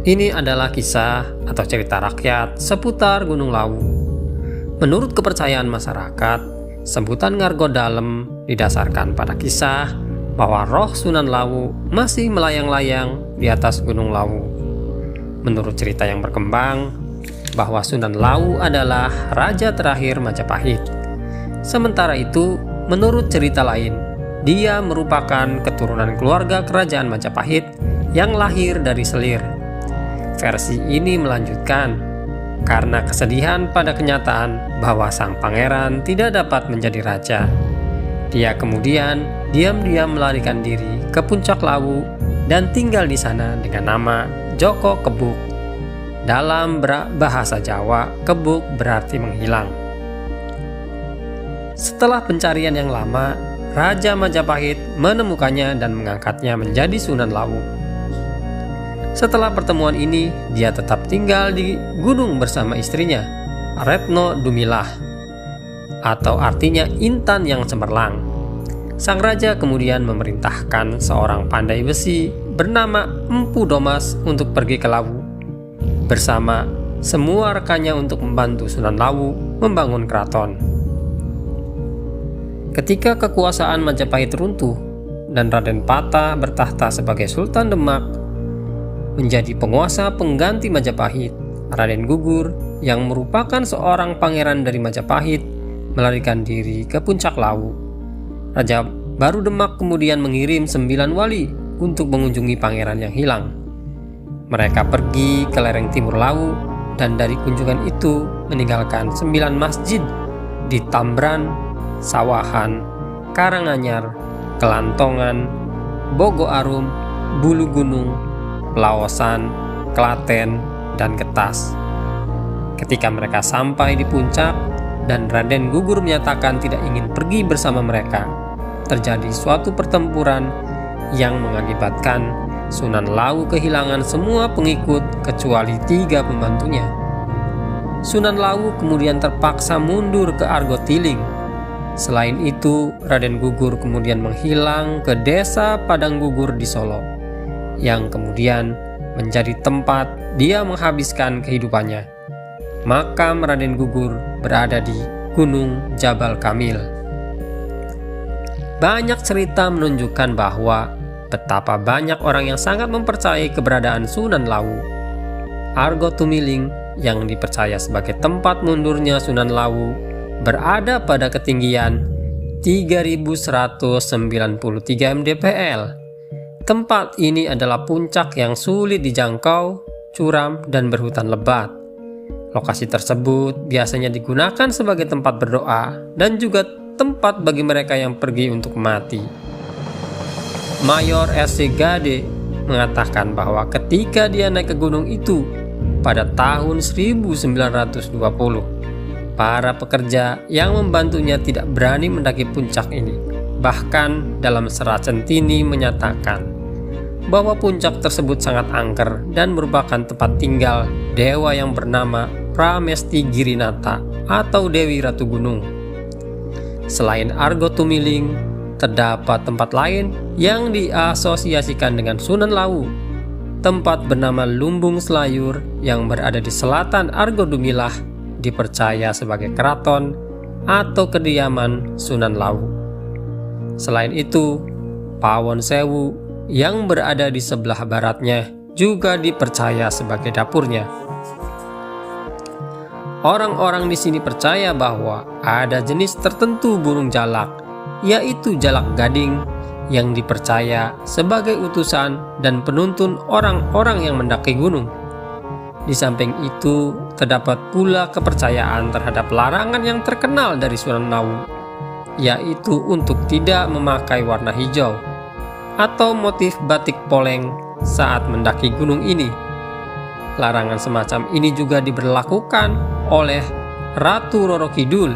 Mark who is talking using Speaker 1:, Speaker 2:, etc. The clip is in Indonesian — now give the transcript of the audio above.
Speaker 1: Ini adalah kisah atau cerita rakyat seputar Gunung Lawu. Menurut kepercayaan masyarakat, sebutan Ngargo Dalem didasarkan pada kisah bahwa roh Sunan Lawu masih melayang-layang di atas Gunung Lawu. Menurut cerita yang berkembang, bahwa Sunan Lawu adalah raja terakhir Majapahit. Sementara itu, menurut cerita lain, dia merupakan keturunan keluarga kerajaan Majapahit yang lahir dari Selir. Versi ini melanjutkan, karena kesedihan pada kenyataan bahwa sang pangeran tidak dapat menjadi raja, dia kemudian diam-diam melarikan diri ke puncak Lawu dan tinggal di sana dengan nama Joko Kebuk. Dalam bahasa Jawa, kebuk berarti menghilang. Setelah pencarian yang lama, Raja Majapahit menemukannya dan mengangkatnya menjadi Sunan Lawu. Setelah pertemuan ini, dia tetap tinggal di gunung bersama istrinya, Retno Dumilah, atau artinya intan yang cemerlang. Sang raja kemudian memerintahkan seorang pandai besi bernama Empu Domas untuk pergi ke Lawu bersama semua rekannya untuk membantu Sunan Lawu membangun keraton. Ketika kekuasaan Majapahit runtuh dan Raden Patah bertahta sebagai Sultan Demak, menjadi penguasa pengganti Majapahit, Raden Gugur yang merupakan seorang pangeran dari Majapahit melarikan diri ke puncak Lawu. Raja baru Demak kemudian mengirim 9 wali untuk mengunjungi pangeran yang hilang. Mereka pergi ke lereng timur Lawu dan dari kunjungan itu meninggalkan 9 masjid di Tambran, Sawahan, Karanganyar, Kelantongan, Bogo Arum, Bulu Gunung, Pelawasan, Klaten, dan Getas. Ketika mereka sampai di puncak dan Raden Gugur menyatakan tidak ingin pergi bersama mereka, terjadi suatu pertempuran yang mengakibatkan Sunan Lawu kehilangan semua pengikut kecuali 3 pembantunya. Sunan Lawu kemudian terpaksa mundur ke Argotiling. Selain itu, Raden Gugur kemudian menghilang ke desa Padang Gugur di Solo, yang kemudian menjadi tempat dia menghabiskan kehidupannya. Makam Raden Gugur berada di Gunung Jabal Kamil. Banyak cerita menunjukkan bahwa betapa banyak orang yang sangat mempercayai keberadaan Sunan Lawu. Argo Tumiling yang dipercaya sebagai tempat mundurnya Sunan Lawu berada pada ketinggian 3193 mdpl. Tempat ini adalah puncak yang sulit dijangkau, curam, dan berhutan lebat. Lokasi tersebut biasanya digunakan sebagai tempat berdoa dan juga tempat bagi mereka yang pergi untuk mati. Mayor S.C. Gade mengatakan bahwa ketika dia naik ke gunung itu pada tahun 1920, para pekerja yang membantunya tidak berani mendaki puncak ini. Bahkan dalam serat Centini menyatakan bahwa puncak tersebut sangat angker dan merupakan tempat tinggal dewa yang bernama Pramesti Girinata atau Dewi Ratu Gunung. Selain Argo Tumiling, terdapat tempat lain yang diasosiasikan dengan Sunan Lawu. Tempat bernama Lumbung Selayur yang berada di selatan Argo Dumilah dipercaya sebagai keraton atau kediaman Sunan Lawu. Selain itu, Pawon Sewu yang berada di sebelah baratnya juga dipercaya sebagai dapurnya. Orang-orang di sini percaya bahwa ada jenis tertentu burung jalak, yaitu jalak gading, yang dipercaya sebagai utusan dan penuntun orang-orang yang mendaki gunung. Di samping itu, terdapat pula kepercayaan terhadap larangan yang terkenal dari Sunan Lawu, yaitu untuk tidak memakai warna hijau atau motif batik poleng saat mendaki gunung ini. Larangan semacam ini juga diberlakukan oleh Ratu Roro Kidul